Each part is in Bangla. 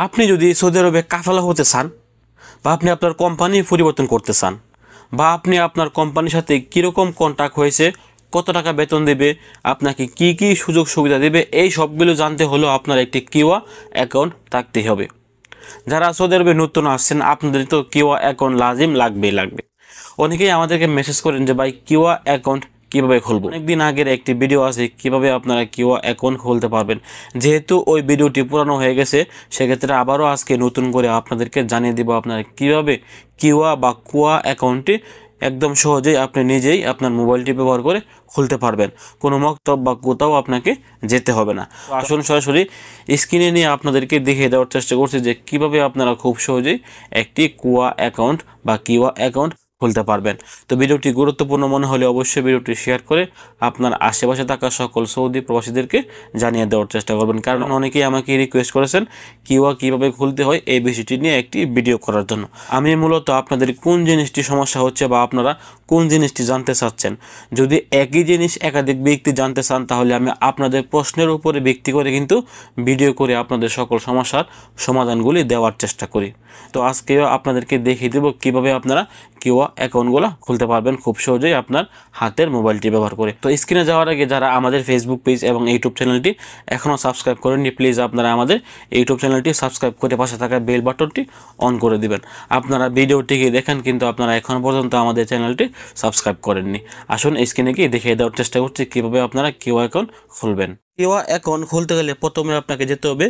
আপনি যদি সৌদি আরবে কাফেলা হতে চান বা আপনি আপনার কোম্পানি পরিবর্তন করতে চান বা আপনি আপনার কোম্পানির সাথে কীরকম কন্ট্যাক্ট হয়েছে, কত টাকা বেতন দেবে, আপনাকে কি কি সুযোগ সুবিধা দেবে, এই সবগুলো জানতে হলেও আপনার একটি কিওয়া অ্যাকাউন্ট থাকতেই হবে। যারা সৌদি আরবে নতুন আসছেন আপনাদের তো কিওয়া অ্যাকাউন্ট লাজিম লাগবে। অনেকেই আমাদেরকে মেসেজ করেন যে ভাই কিওয়া অ্যাকাউন্ট কীভাবে খুলবো। অনেকদিন আগের একটি ভিডিও আছে কিভাবে আপনারা কিওয়া অ্যাকাউন্ট খুলতে পারবেন। যেহেতু ওই ভিডিওটি পুরানো হয়ে গেছে সেক্ষেত্রে আবারও আজকে নতুন করে আপনাদেরকে জানিয়ে দিব আপনারা কিভাবে কিওয়া বা কুয়া অ্যাকাউন্টটি একদম সহজেই আপনি নিজেই আপনার মোবাইলটি ব্যবহার করে খুলতে পারবেন। কোনো মক্তব বা কোথাও আপনাকে যেতে হবে না। আসুন সরাসরি স্ক্রিনে নিয়ে আপনাদেরকে দেখিয়ে দেওয়ার চেষ্টা করছি যে কিভাবে আপনারা খুব সহজেই একটি কুয়া অ্যাকাউন্ট বা কিওয়া অ্যাকাউন্ট খুলতে পারবেন। তো ভিডিওটি গুরুত্বপূর্ণ মনে হলে অবশ্যই ভিডিওটি শেয়ার করে আপনার আশেপাশে থাকা সকল সৌদি প্রবাসীদেরকে জানিয়ে দেওয়ার চেষ্টা করবেন, কারণ অনেকেই আমাকে রিকোয়েস্ট করেছেন কিওয়া কীভাবে খুলতে হয় এই বিষয়টি নিয়ে একটি ভিডিও করার জন্য। আমি মূলত আপনাদের কোন জিনিসটি সমস্যা হচ্ছে বা আপনারা কোন জিনিসটি জানতে চাচ্ছেন, যদি একই জিনিস একাধিক ব্যক্তি জানতে চান তাহলে আমি আপনাদের প্রশ্নের উপরে ভিত্তি করে কিন্তু ভিডিও করে আপনাদের সকল সমস্যার সমাধানগুলি দেওয়ার চেষ্টা করি। তো আজকেও আপনাদেরকে দেখিয়ে দেব কীভাবে আপনারা কিওয়া অ্যাকাউন্টগুলো খুলতে পারবেন খুব সহজেই আপনার হাতের মোবাইলটি ব্যবহার করে। তো স্ক্রিনে যাওয়ার আগে যারা আমাদের ফেসবুক পেজ এবং ইউটিউব চ্যানেলটি এখনও সাবস্ক্রাইব করেননি প্লিজ আপনারা আমাদের ইউটিউব চ্যানেলটি সাবস্ক্রাইব করে পাশে থাকা বেল বাটনটি অন করে দিবেন। আপনারা ভিডিওটিকে দেখেন কিন্তু আপনারা এখনও পর্যন্ত আমাদের চ্যানেলটি সাবস্ক্রাইব করেননি। আসুন স্ক্রিনে গিয়ে দেখিয়ে দেওয়ার চেষ্টা করছি কীভাবে আপনারা কিওয়া অ্যাকাউন্ট খুলবেন। কিওয়া অ্যাকাউন্ট খুলতে গেলে প্রথমে আপনাকে যেতে হবে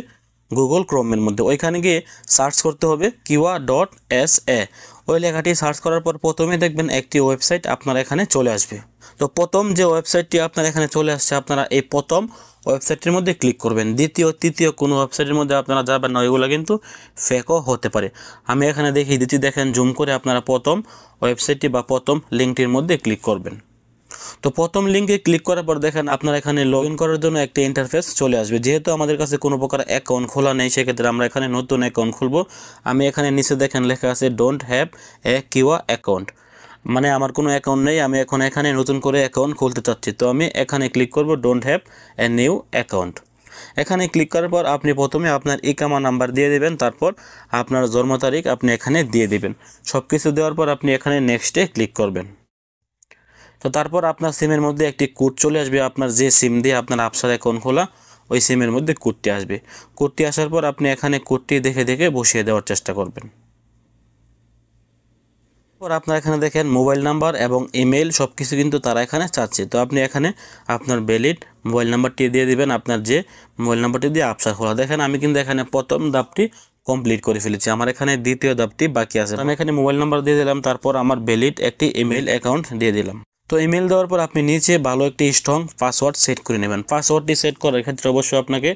গুগল ক্রোমের মধ্যে, ওইখানে গিয়ে সার্চ করতে হবে kiwa.sa। ওই লেখাটি সার্চ করার পর প্রথমে দেখবেন একটি ওয়েবসাইট আপনার এখানে চলে আসবে। তো প্রথম যে ওয়েবসাইটটি আপনার এখানে চলে আসছে আপনারা এই প্রথম ওয়েবসাইটটির মধ্যে ক্লিক করবেন। দ্বিতীয় তৃতীয় কোনো ওয়েবসাইটের মধ্যে আপনারা যাবেন না, ওইগুলো কিন্তু ফেকও হতে পারে। আমি এখানে দেখিয়ে দিচ্ছি, দেখেন জুম করে আপনারা প্রথম ওয়েবসাইটটি বা প্রথম লিঙ্কটির মধ্যে ক্লিক করবেন। তো প্রথম লিঙ্কে ক্লিক করার পর দেখেন আপনার এখানে লগ ইন করার জন্য একটা ইন্টারফেস চলে আসবে। যেহেতু আমাদের কাছে কোনো প্রকার অ্যাকাউন্ট খোলা নেই সেক্ষেত্রে আমরা এখানে নতুন অ্যাকাউন্ট খুলবো। আমি এখানে নিচে দেখেন লেখা আছে ডোন্ট হ্যাভ এ কিওয়া অ্যাকাউন্ট, মানে আমার কোনো অ্যাকাউন্ট নেই, আমি এখন এখানে নতুন করে অ্যাকাউন্ট খুলতে চাচ্ছি। তো আমি এখানে ক্লিক করব don't have a new account. এখানে ক্লিক করার পর আপনি প্রথমে আপনার ইকামা নাম্বার দিয়ে দেবেন, তারপর আপনার জন্ম তারিখ আপনি এখানে দিয়ে দেবেন। সব কিছু দেওয়ার পর আপনি এখানে নেক্সটে ক্লিক করবেন। তো তারপর আপনার সিমের মধ্যে একটি কোড চলে আসবে, আপনার যে সিম দিয়ে আপনার আফসার অ্যাকাউন্ট খোলা ওই সিমের মধ্যে কোডটি আসবে। কোডটি আসার পর আপনি এখানে কোডটি দেখে দেখে বসিয়ে দেওয়ার চেষ্টা করবেন। পর আপনার এখানে দেখেন মোবাইল নাম্বার এবং ইমেল সব কিছু কিন্তু তারা এখানে চাচ্ছে। তো আপনি এখানে আপনার ভ্যালিড মোবাইল নাম্বারটি দিয়ে দিবেন, আপনার যে মোবাইল নাম্বারটি দিয়ে আফসার খোলা। দেখেন আমি কিন্তু এখানে প্রথম ধাপটি কমপ্লিট করে ফেলেছি, আমার এখানে দ্বিতীয় ধাপটি বাকি আছে। আমি এখানে মোবাইল নাম্বার দিয়ে দিলাম, তারপর আমার ভ্যালিড একটি ইমেল অ্যাকাউন্ট দিয়ে দিলাম। তো ইমেল দেওয়ার পর আপনি নিচে ভালো একটি স্ট্রং পাসওয়ার্ড সেট করে নেবেন। পাসওয়ার্ডটি সেট করার ক্ষেত্রে অবশ্যই আপনাকে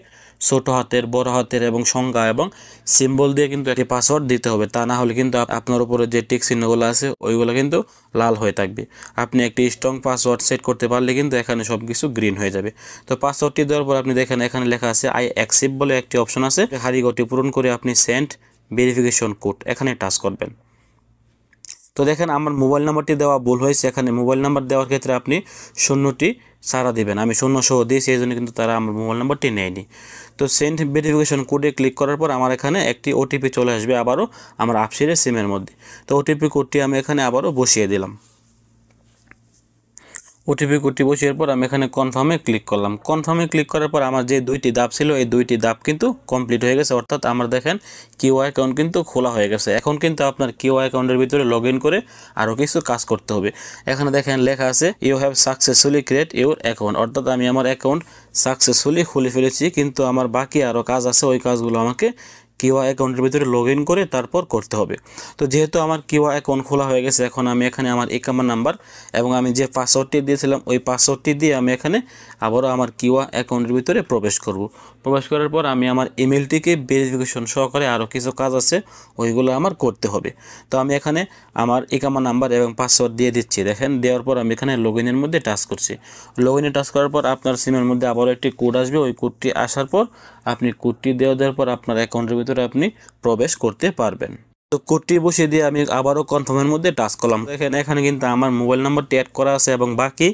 ছোটো হাতের, বড় হাতের এবং সংখ্যা এবং সিম্বল দিয়ে কিন্তু একটি পাসওয়ার্ড দিতে হবে, তা না হলে কিন্তু আপনার উপরে যে টিক চিহ্নগুলো আছে ওইগুলো কিন্তু লাল হয়ে থাকবে। আপনি একটি স্ট্রং পাসওয়ার্ড সেট করতে পারলে কিন্তু এখানে সব কিছু গ্রিন হয়ে যাবে। তো পাসওয়ার্ডটি দেওয়ার পর আপনি দেখেন এখানে লেখা আছে আই অ্যাকসেপ্ট বলে একটি অপশন আছে, হারিগটি পূরণ করে আপনি সেন্ড ভেরিফিকেশন কোড এখানে টাচ করবেন। তো দেখেন আমার মোবাইল নাম্বারটি দেওয়া ভুল হয়েছে, এখানে মোবাইল নাম্বার দেওয়ার ক্ষেত্রে আপনি শূন্যটি ছাড়া দিবেন। আমি শূন্য সহ দিয়েছি এই জন্য কিন্তু তারা আমার মোবাইল নাম্বারটি নেয়নি। তো সেন্ড ভেরিফিকেশন কোডে ক্লিক করার পর আমার এখানে একটি ওটিপি চলে আসবে আবারও আমার আফসিরের সিমের মধ্যে। তো ওটিপি কোডটি আমি এখানে আবারও বসিয়ে দিলাম। ওটিপি কোডটি বসানোর পর আমি এখানে কনফার্মে ক্লিক করলাম। কনফার্মে ক্লিক করার পর আমার যে দুইটি ধাপ ছিল এই দুইটি ধাপ কিন্তু কমপ্লিট হয়ে গেছে, অর্থাৎ আমার দেখেন কিওয়া অ্যাকাউন্ট কিন্তু খোলা হয়ে গেছে। এখন কিন্তু আপনার কিওয়া অ্যাকাউন্টের ভিতরে লগ ইন করে আরও কিছু কাজ করতে হবে। এখানে দেখেন লেখা আছে you have successfully create your account, অর্থাৎ আমি আমার অ্যাকাউন্ট সাকসেসফুলি খুলে ফেলেছি, কিন্তু আমার বাকি আরও কাজ আছে, ওই কাজগুলো আমাকে কিওয়া অ্যাকাউন্টের ভিতরে লগ ইন করে তারপর করতে হবে। তো যেহেতু আমার কিওয়া অ্যাকাউন্ট খোলা হয়ে গেছে এখন আমি এখানে আমার ইকামা নাম্বার এবং আমি যে পাসওয়ার্ডটি দিয়েছিলাম ওই পাসওয়ার্ডটি দিয়ে আমি এখানে আবারও আমার কিওয়া অ্যাকাউন্টের ভিতরে প্রবেশ করব। প্রবেশ করার পর আমি আমার ইমেলটিকে ভেরিফিকেশন সহকারে আরও কিছু কাজ আছে ওইগুলো আমার করতে হবে। তো আমি এখানে আমার ইকামা নাম্বার এবং পাসওয়ার্ড দিয়ে দিচ্ছি। দেখেন দেওয়ার পর আমি এখানে লগ ইনের মধ্যে টাচ করছি। লগ ইনে টাচ করার পর আপনার সিমের মধ্যে আবারও একটি কোড আসবে, ওই কোডটি আসার পর আপনি কোডটি দেওয়ার পর আপনার অ্যাকাউন্টের ভিতরে আপনি প্রবেশ করতে পারবেন। তো কোডটি বসিয়ে দিয়ে আমি আবারও কনফার্মের মধ্যে টাচ করলাম। দেখেন এখানে কিন্তু আমার মোবাইল নাম্বারটি অ্যাড করা আছে এবং বাকি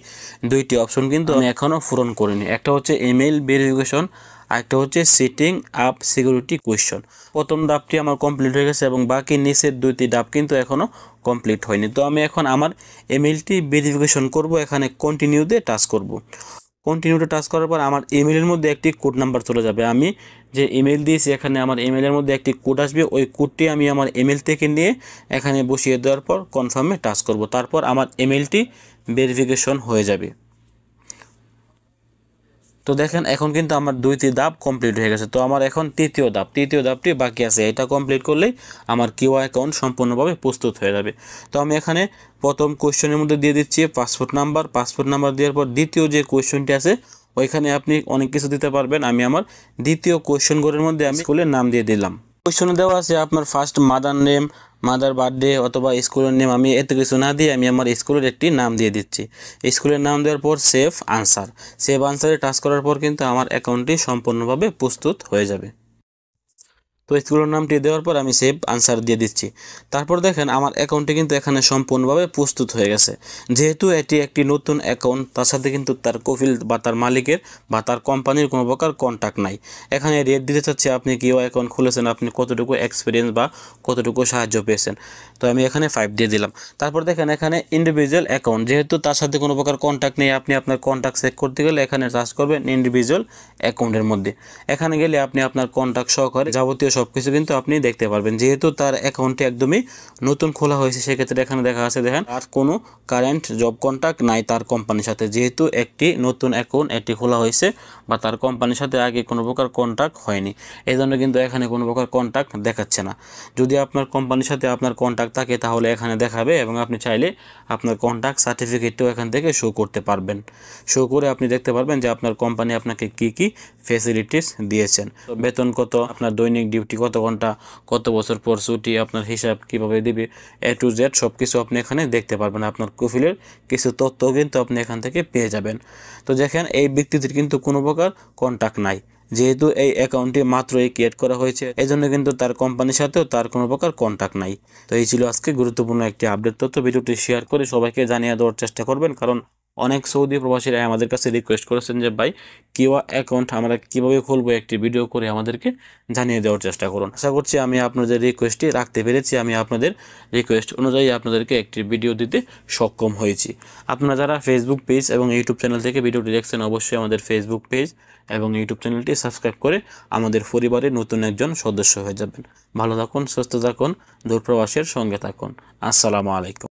দুইটি অপশন কিন্তু আমি এখনও পূরণ করিনি। একটা হচ্ছে ইমেল ভেরিফিকেশন আরেকটা হচ্ছে সেটিং আপ সিকিউরিটি কোয়েশ্চন। প্রথম ধাপটি আমার কমপ্লিট হয়ে গেছে এবং বাকি নিচের 2টি ধাপ কিন্তু এখনও কমপ্লিট হয়নি। তো আমি এখন আমার ইমেলটি ভেরিফিকেশন করব, এখানে কন্টিনিউতে টাচ করব। কন্টিনিউতে টাচ করার পর আমার ইমেলের মধ্যে একটি কোড নাম্বার চলে যাবে। আমি যে ইমেল দিয়েছি এখানে আমার ইমেলের মধ্যে একটি কোড আসবে, ওই কোডটি আমি আমার ইমেল থেকে নিয়ে এখানে বসিয়ে দেওয়ার পর কনফার্মে টাচ করব। তারপর আমার ইমেলটি ভেরিফিকেশন হয়ে যাবে। তো দেখেন এখন কিন্তু আমার 2টি ধাপ কমপ্লিট হয়ে গেছে। তো আমার এখন তৃতীয় ধাপটি বাকি আছে। এটা কমপ্লিট করলেই আমার কিউ অ্যাকাউন্ট সম্পূর্ণভাবে প্রস্তুত হয়ে যাবে। তো আমি এখানে প্রথম কোয়েশ্চেনের মধ্যে দিয়ে দিচ্ছি পাসপোর্ট নাম্বার দেওয়ার পর দ্বিতীয় যে কোয়েশ্চেনটি আছে ওইখানে আপনি অনেক কিছু দিতে পারবেন। আমি আমার দ্বিতীয় কোয়েশ্চেন ঘরের মধ্যে আমি স্কুলের নাম দিয়ে দিলাম। কোয়েশ্চনে দেওয়া আছে আপনার first mother name, mother birthday অথবা স্কুলের নেম। আমি এত কিছু না দিয়ে আমি আমার স্কুলের একটি নাম দিয়ে দিচ্ছি। স্কুলের নাম দেওয়ার পর সেভ আনসারে টাচ করার পর কিন্তু আমার অ্যাকাউন্টটি সম্পূর্ণভাবে প্রস্তুত হয়ে যাবে। তো স্কুলের নামটি দেওয়ার পর আমি সেভ আনসার দিয়ে দিচ্ছি। তারপর দেখেন আমার অ্যাকাউন্টটি কিন্তু এখানে সম্পূর্ণভাবে প্রস্তুত হয়ে গেছে। যেহেতু এটি একটি নতুন অ্যাকাউন্ট, তার সাথে কিন্তু তার কফিল বা তার মালিকের বা তার কোম্পানির কোনো প্রকার কন্ট্যাক্ট নাই। এখানে রেট দিতে চাচ্ছে আপনি কিউ অ্যাকাউন্ট খুলেছেন, আপনি কতটুকু এক্সপিরিয়েন্স বা কতটুকু সাহায্য পেয়েছেন। তো আমি এখানে 5 দিয়ে দিলাম। তারপর দেখেন এখানে ইন্ডিভিজুয়াল অ্যাকাউন্ট, যেহেতু তার সাথে কোনো প্রকার কন্ট্যাক্ট নেই, আপনি আপনার কন্ট্যাক্ট চেক করতে গেলে এখানে সার্চ করবেন ইন্ডিভিজুয়াল অ্যাকাউন্টের মধ্যে। এখানে গেলে আপনি আপনার কন্ট্যাক্ট সহকারে যাবতীয় সব কিছু কিন্তু আপনি দেখতে পারবেন। যেহেতু তার অ্যাকাউন্টটি একদমই নতুন খোলা হয়েছে, সেক্ষেত্রে এখানে দেখা আছে দেখেন আর কোনো কারেন্ট জব কন্ট্যাক্ট নাই তার কোম্পানির সাথে। যেহেতু একটি নতুন অ্যাকাউন্ট এটি খোলা হয়েছে বা তার কোম্পানির সাথে আগে কোনো প্রকার কন্ট্যাক্ট হয়নি, এই জন্য কিন্তু এখানে কোনো প্রকার কন্ট্যাক্ট দেখাচ্ছে না। যদি আপনার কোম্পানির সাথে আপনার কন্ট্যাক্ট থাকে তাহলে এখানে দেখাবে এবং আপনি চাইলে আপনার কন্ট্যাক্ট সার্টিফিকেটও এখান থেকে শো করতে পারবেন। শো করে আপনি দেখতে পারবেন যে আপনার কোম্পানি আপনাকে কি কি ফ্যাসিলিটিস দিয়েছেন, বেতন কত, আপনার দৈনিক ডিউটি কত ঘন্টা, কত বছর পর ছুটি, আপনার হিসাব কিভাবে দিবে, A to Z সব কিছু আপনি এখানে দেখতে পারবেন। আপনার কফিলের কিছু তথ্য কিন্তু আপনি এখান থেকে পেয়ে যাবেন। তো দেখেন এই ব্যক্তিটির কিন্তু কোনো প্রকার কন্ট্যাক্ট নাই, যেহেতু এই অ্যাকাউন্টটি মাত্রই ক্রিয়েট করা হয়েছে, এই জন্য কিন্তু তার কোম্পানির সাথেও তার কোনো প্রকার কন্ট্যাক্ট নাই। তো এই ছিল আজকে গুরুত্বপূর্ণ একটি আপডেট তথ্য। ভিডিওটি শেয়ার করে সবাইকে জানিয়ে দেওয়ার চেষ্টা করবেন, কারণ অনেক সৌদি প্রবাসীরা আমাদের কাছে রিকোয়েস্ট করেছেন যে ভাই কিউ অ্যাকাউন্ট আমরা কীভাবে খুলবো, একটি ভিডিও করে আমাদেরকে জানিয়ে দেওয়ার চেষ্টা করুন। আশা করছি আমি আপনাদের রিকোয়েস্টটি রাখতে পেরেছি, আমি আপনাদের রিকোয়েস্ট অনুযায়ী আপনাদেরকে একটি ভিডিও দিতে সক্ষম হয়েছি। আপনারা যারা ফেসবুক পেজ এবং ইউটিউব চ্যানেল থেকে ভিডিওটি দেখছেন অবশ্যই আমাদের ফেসবুক পেজ এবং ইউটিউব চ্যানেলটি সাবস্ক্রাইব করে আমাদের পরিবারের নতুন একজন সদস্য হয়ে যাবেন। ভালো থাকুন, সুস্থ থাকুন, দূরপ্রবাসের সঙ্গে থাকুন। আসসালামু আলাইকুম।